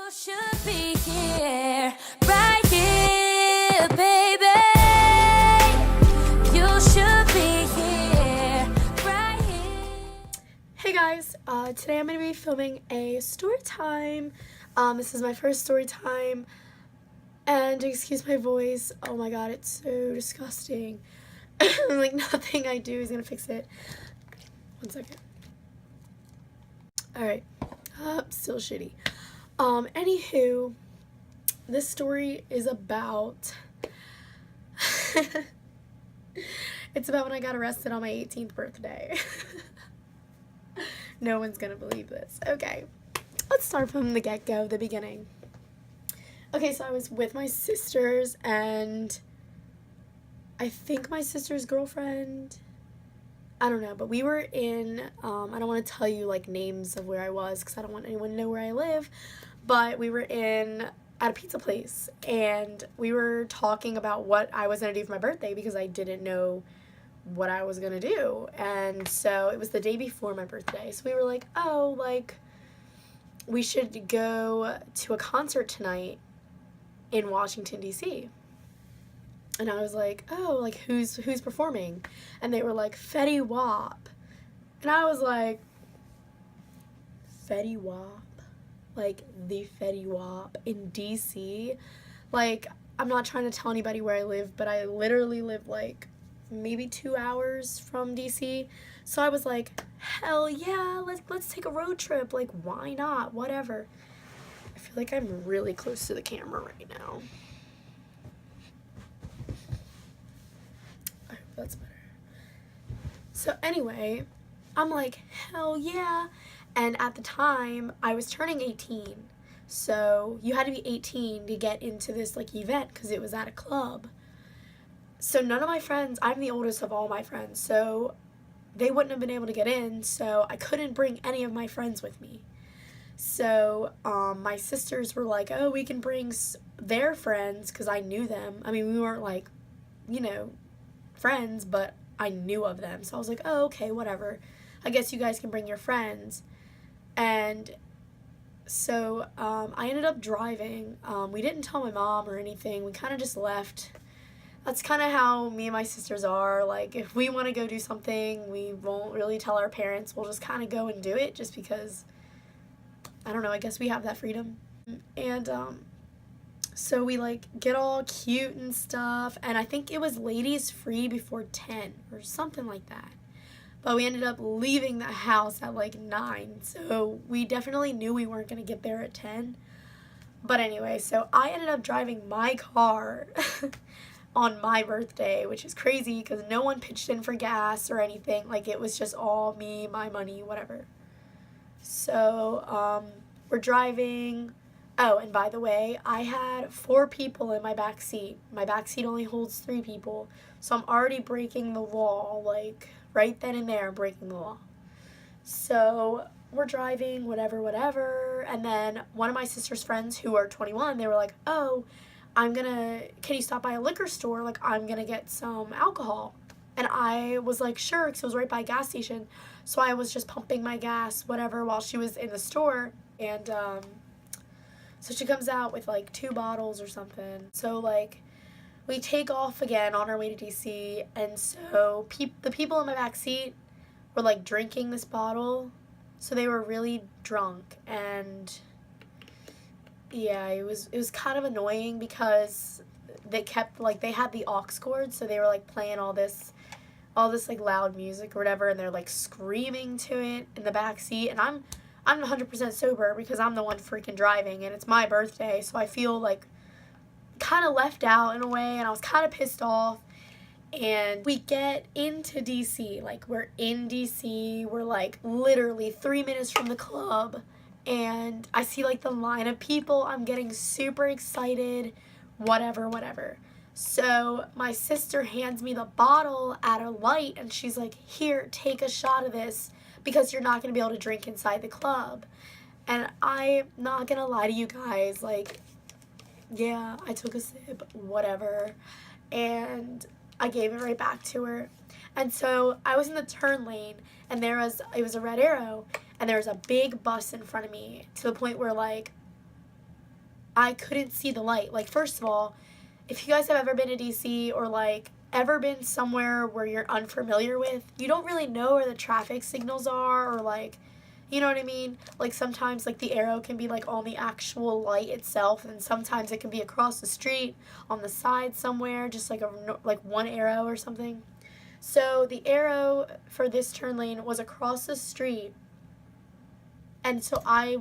should be here, right here, baby. You should be here, right here. Hey guys, today I'm going to be filming a story time. This is my first story time, and excuse my voice. Oh my god, it's so disgusting. Like, nothing I do is going to fix it. 1 second. Alright, still shitty. Anywho, this story is about, it's about when I got arrested on my 18th birthday. No one's gonna believe this. Okay, let's start from the get-go, the beginning. Okay, so I was with my sisters, and I think my sister's girlfriend, I don't know, but we were in, I don't want to tell you, like, names of where I was, because I don't want anyone to know where I live, but we were at a pizza place, and we were talking about what I was going to do for my birthday, because I didn't know what I was going to do, and so it was the day before my birthday, so we were like, oh, like, we should go to a concert tonight in Washington, D.C., and I was like, oh, like, who's performing? And they were like, Fetty Wap. And I was like, Fetty Wap? Like, the Fetty Wap in D.C.? Like, I'm not trying to tell anybody where I live, but I literally live, like, maybe 2 hours from D.C. So I was like, hell yeah, let's take a road trip. Like, why not? Whatever. I feel like I'm really close to the camera right now. That's better. So anyway, I'm like, hell yeah. And at the time, I was turning 18. So you had to be 18 to get into this, like, event, because it was at a club. So none of my friends, I'm the oldest of all my friends, so they wouldn't have been able to get in, so I couldn't bring any of my friends with me. So my sisters were like, oh, we can bring their friends, because I knew them. I mean, we weren't, like, you know, friends, but I knew of them, so I was like, oh, okay, whatever, I guess you guys can bring your friends. And so I ended up driving. We didn't tell my mom or anything, we kind of just left. That's kind of how me and my sisters are. Like, if we want to go do something, we won't really tell our parents, we'll just kind of go and do it, just because, I don't know, I guess we have that freedom. And so we, like, get all cute and stuff, and I think it was ladies free before 10 or something like that. But we ended up leaving the house at, like, 9, so we definitely knew we weren't going to get there at 10. But anyway, so I ended up driving my car on my birthday, which is crazy because no one pitched in for gas or anything. Like, it was just all me, my money, whatever. So we're driving. Oh, and by the way, I had 4 people in my back seat. My back seat only holds 3 people, so I'm already breaking the law, like, right then and there, I'm breaking the law. So we're driving, whatever, and then one of my sister's friends who are 21, they were like, oh, can you stop by a liquor store? Like, I'm gonna get some alcohol. And I was like, sure, because it was right by a gas station. So I was just pumping my gas, whatever, while she was in the store, and so she comes out with, like, 2 bottles or something. So, like, we take off again on our way to D.C., and so the people in my back seat were, like, drinking this bottle. So they were really drunk, and yeah, it was kind of annoying because they kept, like, they had the aux cord, so they were, like, playing all this, like, loud music or whatever, and they're, like, screaming to it in the back seat, and I'm 100% sober because I'm the one freaking driving, and it's my birthday, so I feel, like, kind of left out in a way, and I was kind of pissed off. And we get into DC, like, we're in DC, we're, like, literally 3 minutes from the club, and I see, like, the line of people, I'm getting super excited, whatever. So my sister hands me the bottle at a light, and she's like, here, take a shot of this, because you're not going to be able to drink inside the club. And I'm not going to lie to you guys, like, yeah, I took a sip, whatever, and I gave it right back to her. And so I was in the turn lane, and it was a red arrow, and there was a big bus in front of me, to the point where, like, I couldn't see the light. Like, first of all, if you guys have ever been to DC or like ever been somewhere where you're unfamiliar with, you don't really know where the traffic signals are, or like, you know what I mean? Like sometimes like the arrow can be like on the actual light itself, and sometimes it can be across the street on the side somewhere, just like like one arrow or something. So the arrow for this turn lane was across the street, and so I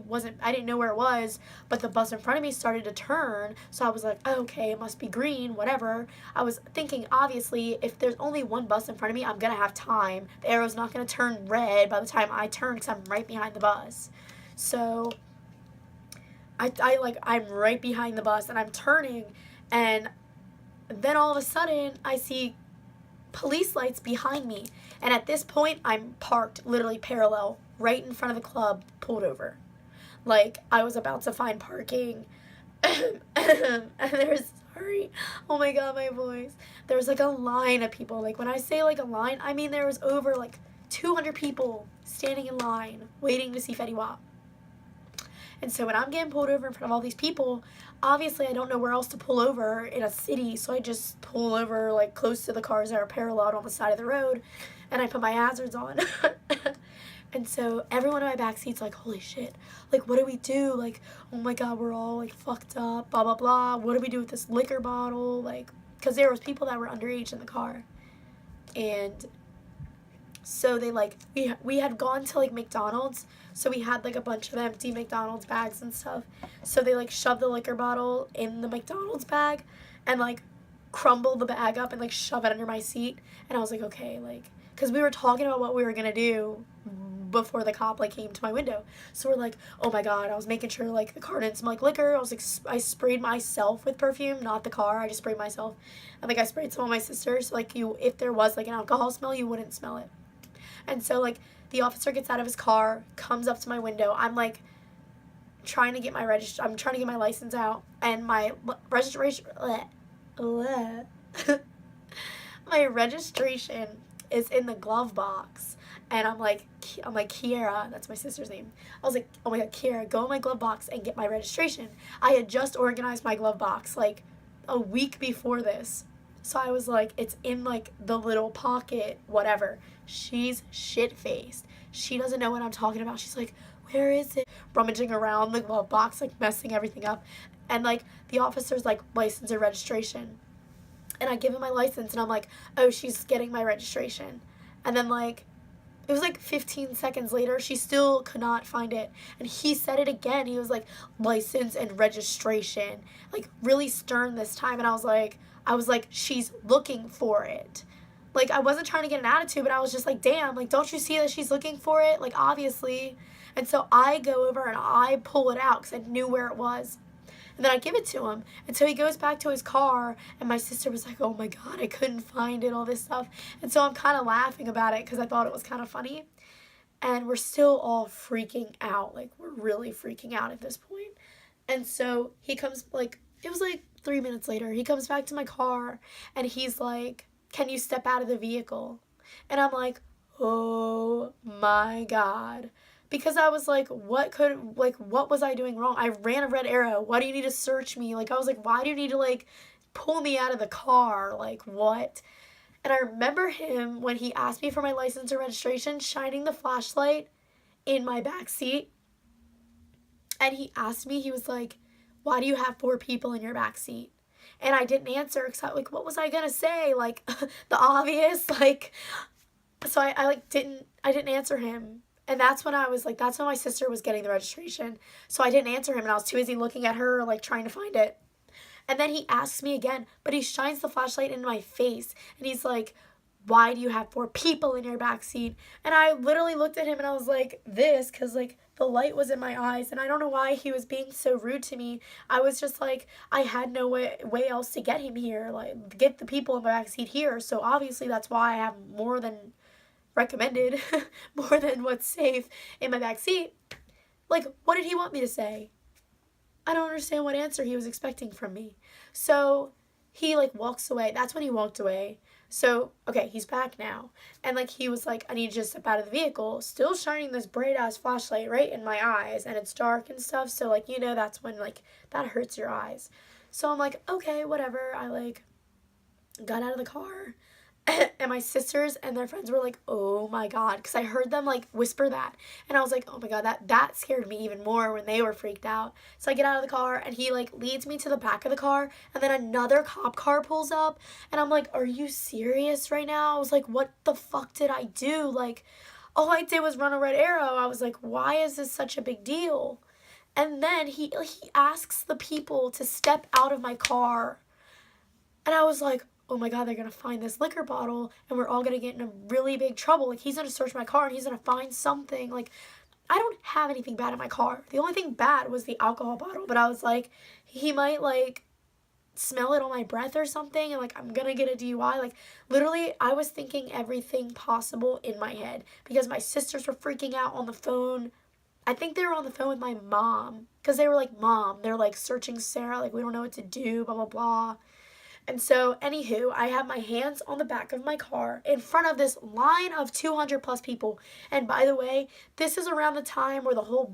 didn't know where it was, but the bus in front of me started to turn, so I was like, oh, okay, it must be green, whatever. I was thinking, obviously, if there's only one bus in front of me, I'm going to have time. The arrow's not going to turn red by the time I turn, because I'm right behind the bus. So I'm right behind the bus, and I'm turning, and then all of a sudden, I see police lights behind me, and at this point, I'm parked literally parallel right in front of the club, pulled over. Like, I was about to find parking, and there's, sorry, oh my god, my voice. There was like a line of people. Like, when I say like a line, I mean there was over like 200 people standing in line waiting to see Fetty Wap. And so when I'm getting pulled over in front of all these people, obviously I don't know where else to pull over in a city, so I just pull over like close to the cars that are parallel on the side of the road, and I put my hazards on. And so everyone in my backseat's like, holy shit, like, what do we do? Like, oh my god, we're all like fucked up, blah blah blah. What do we do with this liquor bottle? Like, because there was people that were underage in the car. And so they like, we had gone to like McDonald's, so we had like a bunch of empty McDonald's bags and stuff. So they like shoved the liquor bottle in the McDonald's bag and like crumble the bag up and like shove it under my seat. And I was like, okay, like, because we were talking about what we were gonna do before the cop like came to my window. So we're like, oh my god, I was making sure like the car didn't smell like liquor. I was like, I sprayed myself with perfume, not the car. I just sprayed myself. And like I sprayed some on my sister, so like if there was like an alcohol smell, you wouldn't smell it. And so like the officer gets out of his car, comes up to my window. I'm like trying to get my license out, and my registration my registration is in the glove box. And I'm like, Kiara, that's my sister's name. I was like, oh my god, Kiara, go in my glove box and get my registration. I had just organized my glove box like a week before this. So I was like, it's in like the little pocket, whatever. She's shit-faced. She doesn't know what I'm talking about. She's like, where is it? Rummaging around the glove box, like messing everything up. And like the officer's like, license or registration. And I give him my license, and I'm like, oh, she's getting my registration. And then like, it was like 15 seconds later, she still could not find it. And he said it again. He was like, license and registration. Like, really stern this time. And I was like, she's looking for it. Like, I wasn't trying to get an attitude, but I was just like, damn, like, don't you see that she's looking for it? Like, obviously. And so I go over and I pull it out because I knew where it was. And then I give it to him. And so he goes back to his car, and my sister was like, oh my god, I couldn't find it, all this stuff. And so I'm kind of laughing about it because I thought it was kind of funny. And we're still all freaking out. Like, we're really freaking out at this point. And so he comes, like, it was like 3 minutes later. He comes back to my car, and he's like, can you step out of the vehicle? And I'm like, oh my god. Because I was like, what was I doing wrong? I ran a red arrow. Why do you need to search me? Like, I was like, why do you need to, like, pull me out of the car? Like, what? And I remember him, when he asked me for my license or registration, shining the flashlight in my back seat. And he asked me, he was like, why do you have 4 people in your back seat? And I didn't answer, because like, what was I gonna say? Like, the obvious, like, so I didn't answer him. And that's when I was like, that's when my sister was getting the registration. So I didn't answer him, and I was too busy looking at her, like, trying to find it. And then he asks me again, but he shines the flashlight in my face, and he's like, why do you have 4 people in your backseat? And I literally looked at him, and I was like, this, because, like, the light was in my eyes, and I don't know why he was being so rude to me. I was just like, I had no way else to get him here, like, get the people in my backseat here. So obviously that's why I have more than recommended, more than what's safe in my back seat. Like, what did he want me to say? I don't understand what answer he was expecting from me. So he like walks away. That's when he walked away. So, okay, he's back now. And, like, he was like, I need you to step out of the vehicle, still shining this bright-ass flashlight right in my eyes, and it's dark and stuff, so, like, you know, that's when, like, that hurts your eyes. So I'm like, okay, whatever. I, like, got out of the car. And my sisters and their friends were like, oh my God, because I heard them like whisper that. And I was like, oh my God, that scared me even more when they were freaked out. So I get out of the car and he like leads me to the back of the car, and then another cop car pulls up, and I'm like, are you serious right now? I was like, what the fuck did I do? Like, all I did was run a red arrow. I was like, why is this such a big deal? And then he asks the people to step out of my car. And I was like, oh my God, they're going to find this liquor bottle and we're all going to get in a really big trouble. Like, he's going to search my car and he's going to find something. Like, I don't have anything bad in my car. The only thing bad was the alcohol bottle. But I was like, he might, like, smell it on my breath or something and, like, I'm going to get a DUI. Like, literally, I was thinking everything possible in my head because my sisters were freaking out on the phone. I think they were on the phone with my mom because they were like, Mom, they're, like, searching Sarah. Like, we don't know what to do, blah, blah, blah. And so, anywho, I have my hands on the back of my car in front of this line of 200 plus people. And by the way, this is around the time where the whole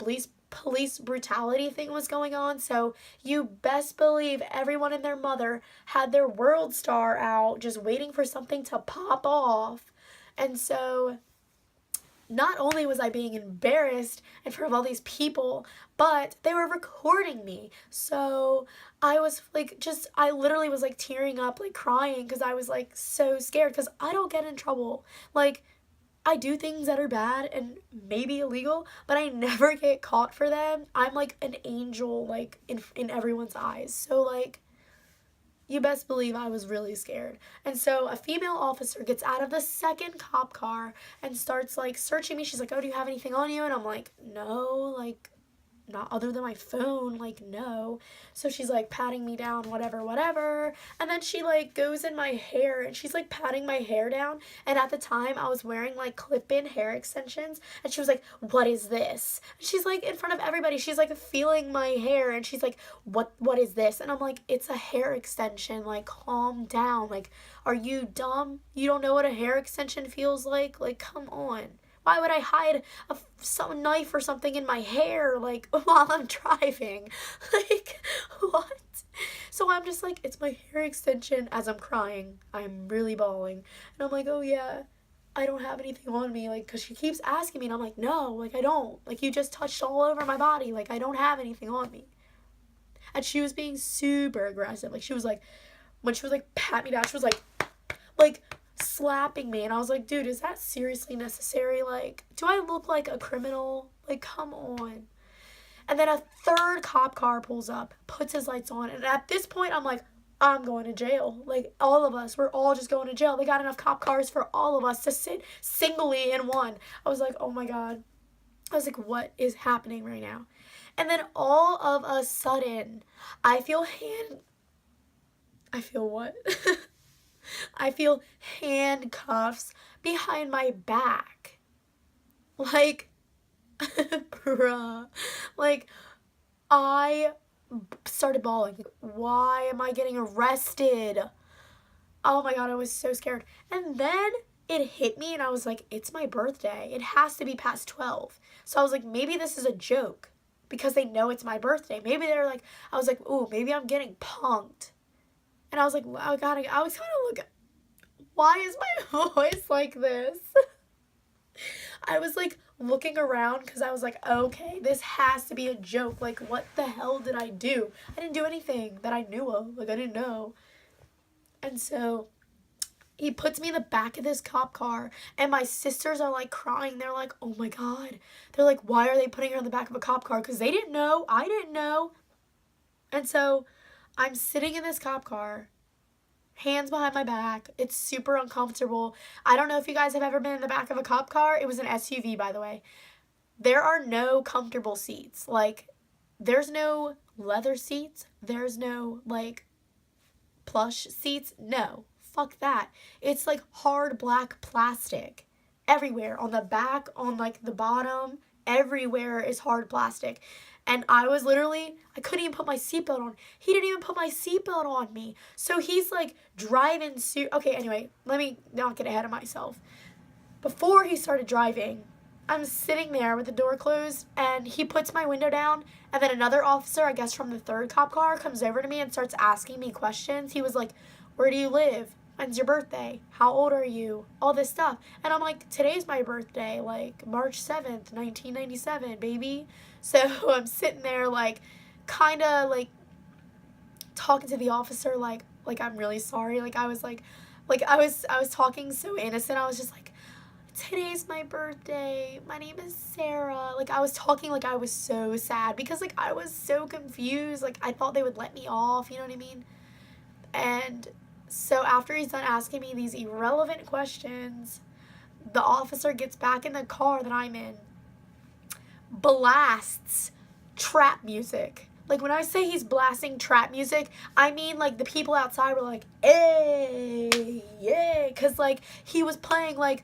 police brutality thing was going on. So you best believe everyone and their mother had their world star out just waiting for something to pop off. And so not only was I being embarrassed in front of all these people, but they were recording me. So I was like, I literally was like tearing up, like crying because I was like so scared because I don't get in trouble. Like, I do things that are bad and maybe illegal, but I never get caught for them. I'm like an angel, like in everyone's eyes. So like, you best believe I was really scared. And so a female officer gets out of the second cop car and starts like searching me. She's like, oh, do you have anything on you? And I'm like, no, like, not other than my phone, like, no. So she's like patting me down, whatever. And then she like goes in my hair and she's like patting my hair down. And at the time I was wearing like clip-in hair extensions. And she was like, what is this? And she's like in front of everybody. She's like feeling my hair and she's like, what is this? And I'm like, it's a hair extension. Like, calm down. Like, are you dumb? You don't know what a hair extension feels like? Like, come on. Why would I hide some knife or something in my hair, like, while I'm driving? Like, what? So I'm just like, it's my hair extension as I'm crying. I'm really bawling. And I'm like, oh, yeah, I don't have anything on me. Like, because she keeps asking me, and I'm like, no, like, I don't. Like, you just touched all over my body. Like, I don't have anything on me. And she was being super aggressive. Like, she was like, when she was like, pat me down, she was like, slapping me, and I was like, dude, is that seriously necessary? Like, do I look like a criminal? Like, come on. And then a third cop car pulls up, puts his lights on, and at this point I'm like, I'm going to jail. Like, all of us, we're all just going to jail. They got enough cop cars for all of us to sit singly in one. I was like, oh my God. I was like, what is happening right now? And then all of a sudden I feel what? I feel handcuffs behind my back. Like, bruh. Like, I started bawling. Why am I getting arrested? Oh my God, I was so scared. And then it hit me and I was like, it's my birthday. It has to be past 12. So I was like, maybe this is a joke because they know it's my birthday. Maybe they're like, I was like, ooh, maybe I'm getting punked. And I was like, I was kind of looking, why is my voice like this? I was like looking around because I was like, okay, this has to be a joke. Like, what the hell did I do? I didn't do anything that I knew of. Like, I didn't know. And so he puts me in the back of this cop car, and my sisters are like crying. They're like, oh my God. They're like, why are they putting her in the back of a cop car? Because they didn't know. I didn't know. And so I'm sitting in this cop car, hands behind my back. It's super uncomfortable. I don't know if you guys have ever been in the back of a cop car. It was an SUV, by the way. There are no comfortable seats. Like, there's no leather seats. There's no, like, plush seats. No. Fuck that. It's, like, hard black plastic. Everywhere. On the back, on, like, the bottom. Everywhere is hard plastic. And I was literally, I couldn't even put my seatbelt on. He didn't even put my seatbelt on me. So he's like driving, okay, anyway, let me not get ahead of myself. Before he started driving, I'm sitting there with the door closed, and he puts my window down, and then another officer, I guess from the third cop car, comes over to me and starts asking me questions. He was like, where do you live? When's your birthday? How old are you? All this stuff. And I'm like, today's my birthday, like March 7th, 1997, baby. So I'm sitting there like kind of like talking to the officer like I'm really sorry. Like I was I was talking so innocent. I was just like, today's my birthday. My name is Sarah. Like I was talking like I was so sad because like I was so confused. Like I thought they would let me off, you know what I mean? And so after he's done asking me these irrelevant questions, the officer gets back in the car that I'm in, blasts trap music. Like when I say he's blasting trap music, I mean like the people outside were like, hey, yeah, because like he was playing like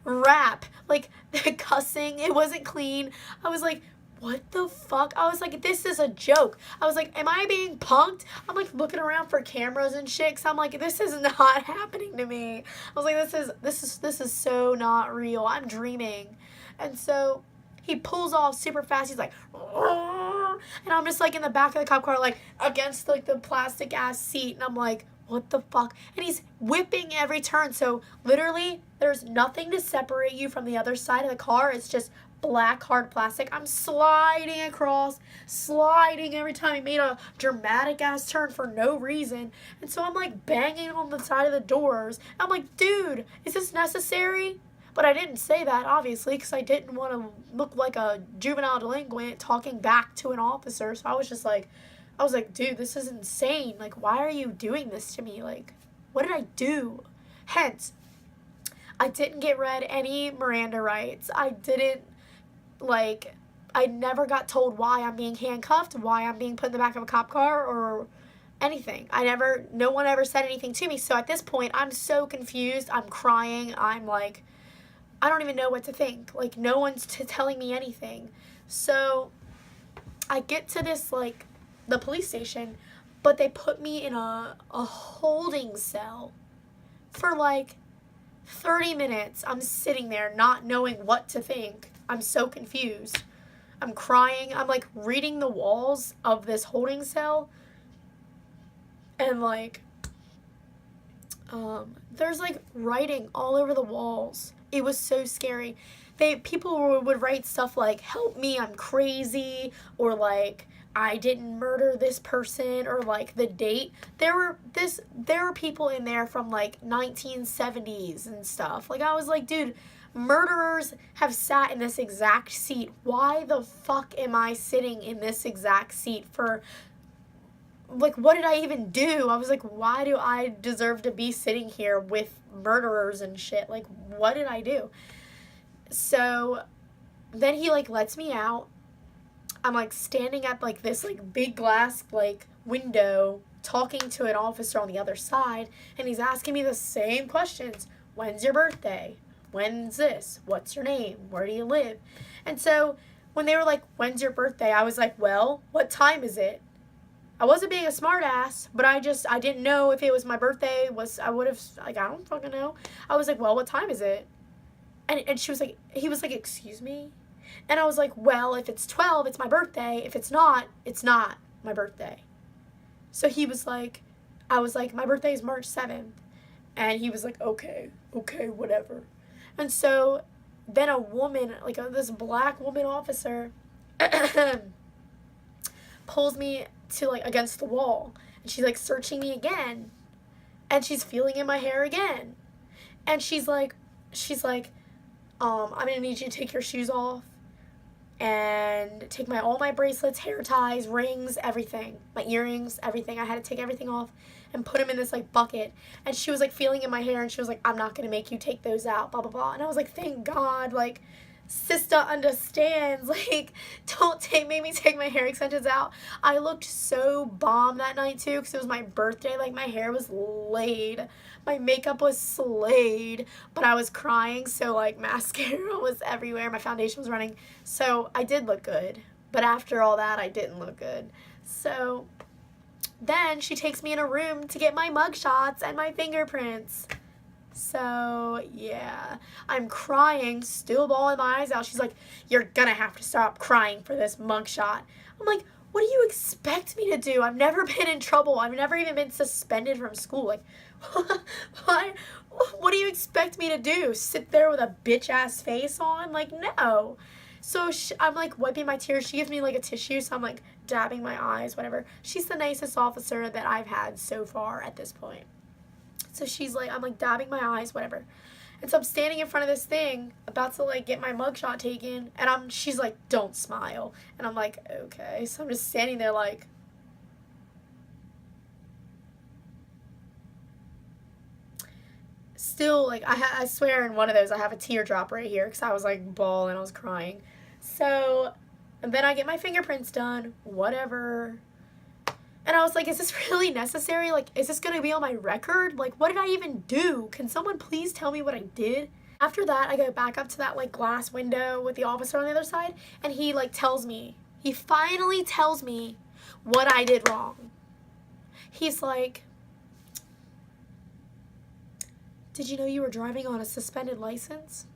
rap, like cussing. It wasn't clean. I was like, what the fuck? I was like, this is a joke. I was like, am I being punked? I'm like looking around for cameras and shit, cause I'm like, this is not happening to me. I was like, this is so not real. I'm dreaming. And so he pulls off super fast. He's like, and I'm just like in the back of the cop car, like against like the plastic ass seat, and I'm like, what the fuck? And he's whipping every turn. So literally, there's nothing to separate you from the other side of the car. It's just black hard plastic. I'm sliding across, sliding every time he made a dramatic ass turn for no reason. And so I'm like banging on the side of the doors. I'm like, dude, is this necessary? But I didn't say that, obviously, because I didn't want to look like a juvenile delinquent talking back to an officer. So I was like, dude, this is insane. Like, why are you doing this to me? Like, what did I do? Hence, I didn't get read any Miranda rights. I never got told why I'm being handcuffed, why I'm being put in the back of a cop car, or anything. No one ever said anything to me. So at this point, I'm so confused. I'm crying. I'm like, I don't even know what to think. Like, no one's telling me anything. So I get to this, like, the police station, but they put me in a holding cell for, like, 30 minutes. I'm sitting there not knowing what to think. I'm so confused. I'm crying. I'm, like, reading the walls of this holding cell. And, like, there's, like, writing all over the walls. It was so scary. People would write stuff like, help me, I'm crazy, or, like, I didn't murder this person, or, like, the date. There were people in there from, like, 1970s and stuff. Like, I was like, dude, murderers have sat in this exact seat. Why the fuck am I sitting in this exact seat for, like, what did I even do? I was like, why do I deserve to be sitting here with murderers and shit? Like, what did I do? So then he, like, lets me out. I'm, like, standing at, like, this, like, big glass, like, window talking to an officer on the other side, and he's asking me the same questions. When's your birthday? When's this? What's your name? Where do you live? And so when they were like, when's your birthday? I was like, well, what time is it? I wasn't being a smart ass, but I didn't know if it was my birthday. I would have, like, I don't fucking know. I was like, well, what time is it? And he was like, excuse me? And I was like, well, if it's 12, it's my birthday. If it's not my birthday. So he was like, I was like, my birthday is March 7th. And he was like, okay, whatever. And so then a woman, like this black woman officer, pulls me to, like, against the wall. And she's, like, searching me again. And she's feeling in my hair again. And she's like, I'm going to need you to take your shoes off and take all my bracelets, hair ties, rings, everything. My earrings, everything. I had to take everything off and put them in this, like, bucket. And she was, like, feeling in my hair, and she was like, I'm not going to make you take those out, blah, blah, blah. And I was like, thank God, like, sister understands, like, don't make me take my hair extensions out. I looked so bomb that night, too, because it was my birthday. Like, my hair was laid. My makeup was slayed, but I was crying, so, like, mascara was everywhere. My foundation was running. So I did look good, But after all that, I didn't look good. So then she takes me in a room to get my mugshots and my fingerprints. So, yeah, I'm crying, still bawling my eyes out. She's like, you're gonna have to stop crying for this mugshot. I'm like, what do you expect me to do? I've never been in trouble. I've never even been suspended from school. Like, what do you expect me to do? Sit there with a bitch-ass face on? Like, no. So I'm like wiping my tears. She gives me like a tissue, so I'm like dabbing my eyes, whatever. She's the nicest officer that I've had so far at this point. So she's like, I'm like dabbing my eyes, whatever. And so I'm standing in front of this thing, about to like get my mugshot taken, and she's like, don't smile. And I'm like, okay. So I'm just standing there like, still like, I swear in one of those I have a teardrop right here because I was like bawling, I was crying. So, and then I get my fingerprints done, whatever. And I was like, is this really necessary? Like, is this going to be on my record? Like, what did I even do? Can someone please tell me what I did? After that, I go back up to that, like, glass window with the officer on the other side. And he, like, he finally tells me what I did wrong. He's like, did you know you were driving on a suspended license?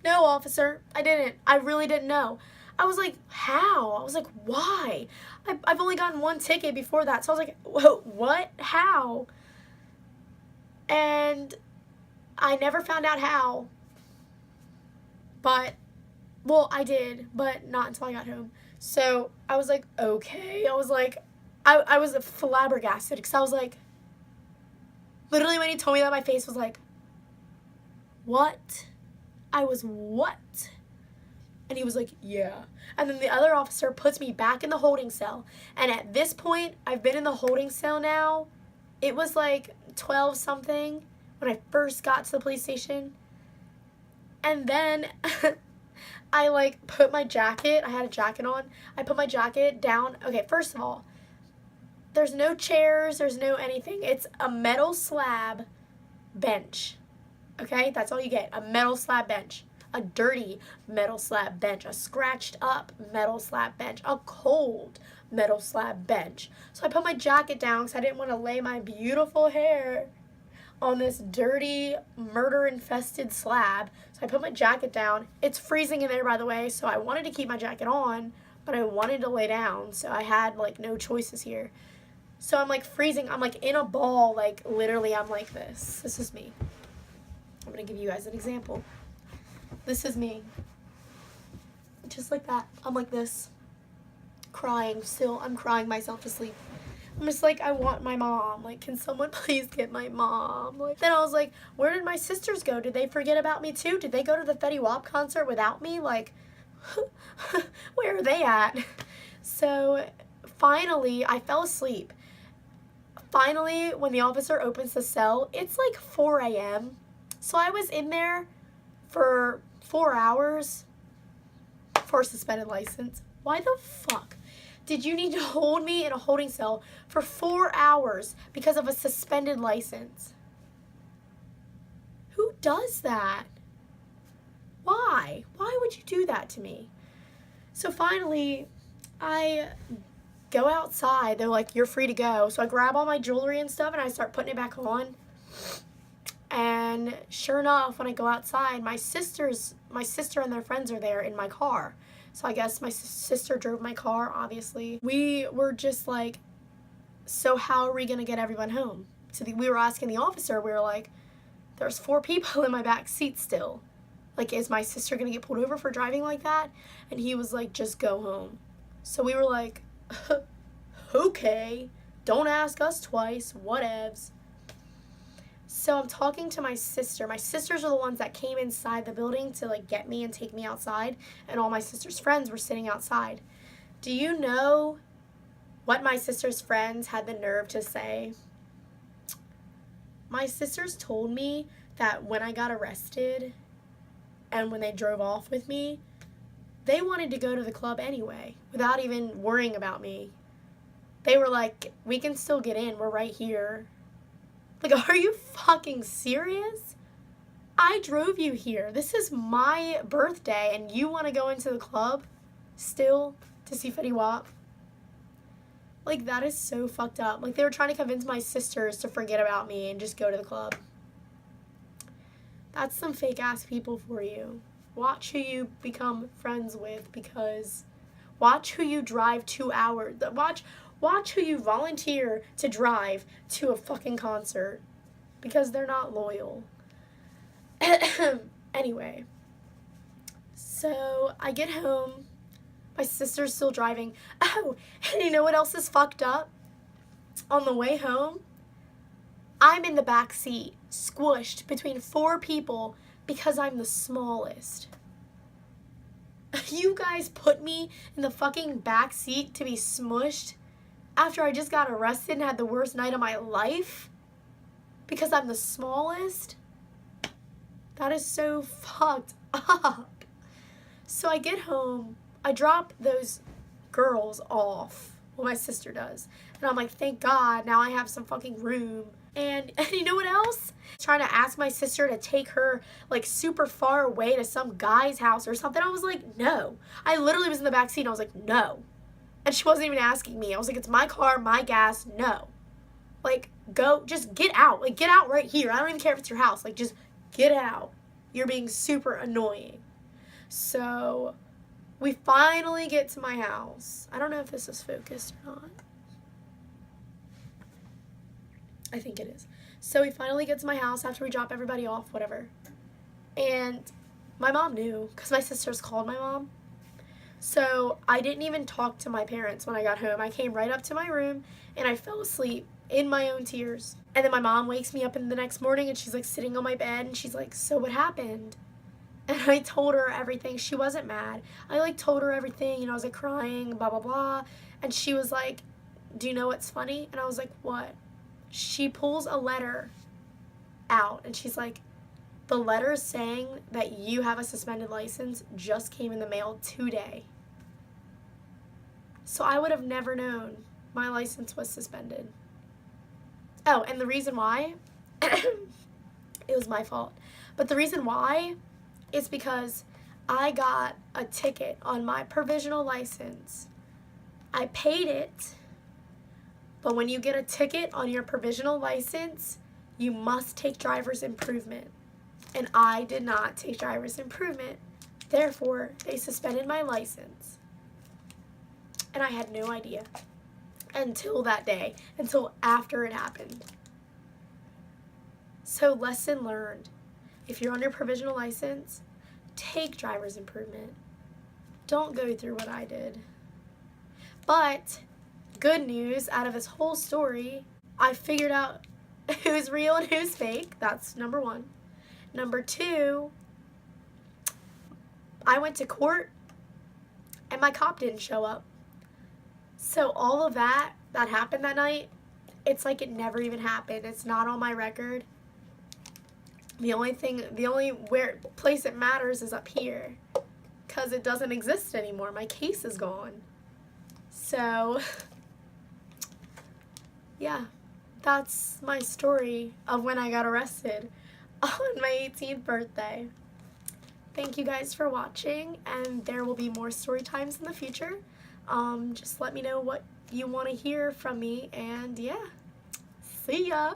No, officer, I didn't. I really didn't know. I was like, how? I was like, why? I've only gotten one ticket before that. So I was like, whoa, what? How? And I never found out how. But, well, I did, but not until I got home. So I was like, okay. I was like, I was flabbergasted because I was like, literally when he told me that, my face was like, what? I was, what? And he was like, yeah. And then the other officer puts me back in the holding cell. And at this point, I've been in the holding cell now. It was like 12 something when I first got to the police station. And then I like put my jacket, I had a jacket on. I put my jacket down. Okay, first of all, there's no chairs, there's no anything. It's a metal slab bench. Okay, that's all you get, a metal slab bench, a dirty metal slab bench, a scratched up metal slab bench, a cold metal slab bench. So I put my jacket down because I didn't want to lay my beautiful hair on this dirty, murder-infested slab. So I put my jacket down. It's freezing in there, by the way, so I wanted to keep my jacket on, but I wanted to lay down, so I had like no choices here. So I'm like freezing, I'm like in a ball, like literally I'm like this. This is me. I'm going to give you guys an example. This is me. Just like that. I'm like this. Crying still. I'm crying myself to sleep. I'm just like, I want my mom. Like, can someone please get my mom? Like, then I was like, where did my sisters go? Did they forget about me too? Did they go to the Fetty Wap concert without me? Like, where are they at? So finally, I fell asleep. Finally, when the officer opens the cell, it's like 4 a.m. So I was in there for 4 hours for a suspended license. Why the fuck did you need to hold me in a holding cell for 4 hours because of a suspended license? Who does that? Why? Why would you do that to me? So finally, I go outside. They're like, you're free to go. So I grab all my jewelry and stuff and I start putting it back on. And sure enough, when I go outside, my sister and their friends are there in my car. So I guess my sister drove my car, obviously. We were just like, so how are we going to get everyone home? So we were asking the officer, we were like, there's 4 people in my back seat still. Like, is my sister going to get pulled over for driving like that? And he was like, just go home. So we were like, okay, don't ask us twice, whatevs. So I'm talking to my sister. My sisters are the ones that came inside the building to like get me and take me outside, and all my sister's friends were sitting outside. Do you know what my sister's friends had the nerve to say? My sisters told me that when I got arrested and when they drove off with me, they wanted to go to the club anyway without even worrying about me. They were like, we can still get in, we're right here. Like, are you fucking serious? I drove you here. This is my birthday, and you want to go into the club still to see Fetty Wap? Like, that is so fucked up. Like, they were trying to convince my sisters to forget about me and just go to the club. That's some fake-ass people for you. Watch who you become friends with, because watch who you drive 2 hours. Watch who you volunteer to drive to a fucking concert, because they're not loyal. Anyway, so I get home. My sister's still driving. Oh, and you know what else is fucked up? On the way home, I'm in the back seat, squished between 4 people because I'm the smallest. You guys put me in the fucking back seat to be smushed after I just got arrested and had the worst night of my life because I'm the smallest? That is so fucked up. So I get home, I drop those girls off. Well, my sister does. And I'm like, thank God, now I have some fucking room. And you know what else? Trying to ask my sister to take her like super far away to some guy's house or something. I was like, no. I literally was in the back seat and I was like, no. And she wasn't even asking me. I was like, it's my car, my gas, no. Like, go, just get out. Like, get out right here. I don't even care if it's your house. Like, just get out. You're being super annoying. So we finally get to my house. I don't know if this is focused or not. I think it is. So we finally get to my house after we drop everybody off, whatever. And my mom knew because my sisters called my mom. So I didn't even talk to my parents when I got home. I came right up to my room and I fell asleep in my own tears. And then my mom wakes me up in the next morning and she's like sitting on my bed and she's like, so what happened? And I told her everything. She wasn't mad. I like told her everything, and I was like crying, blah, blah, blah. And she was like, do you know what's funny? And I was like, what? She pulls a letter out and she's like, the letter saying that you have a suspended license just came in the mail today. So I would have never known my license was suspended. Oh, and the reason why, it was my fault. But the reason why is because I got a ticket on my provisional license. I paid it, but when you get a ticket on your provisional license, you must take driver's improvement. And I did not take driver's improvement. Therefore, they suspended my license. And I had no idea until that day, until after it happened. So lesson learned. If you're on your provisional license, take driver's improvement. Don't go through what I did. But good news out of this whole story, I figured out who's real and who's fake. That's number 1. Number 2, I went to court and my cop didn't show up. So all of that happened that night, it's like it never even happened. It's not on my record. The only place it matters is up here because it doesn't exist anymore. My case is gone. So, yeah, that's my story of when I got arrested on my 18th birthday. Thank you guys for watching, and there will be more story times in the future. Just let me know what you want to hear from me, and yeah, see ya!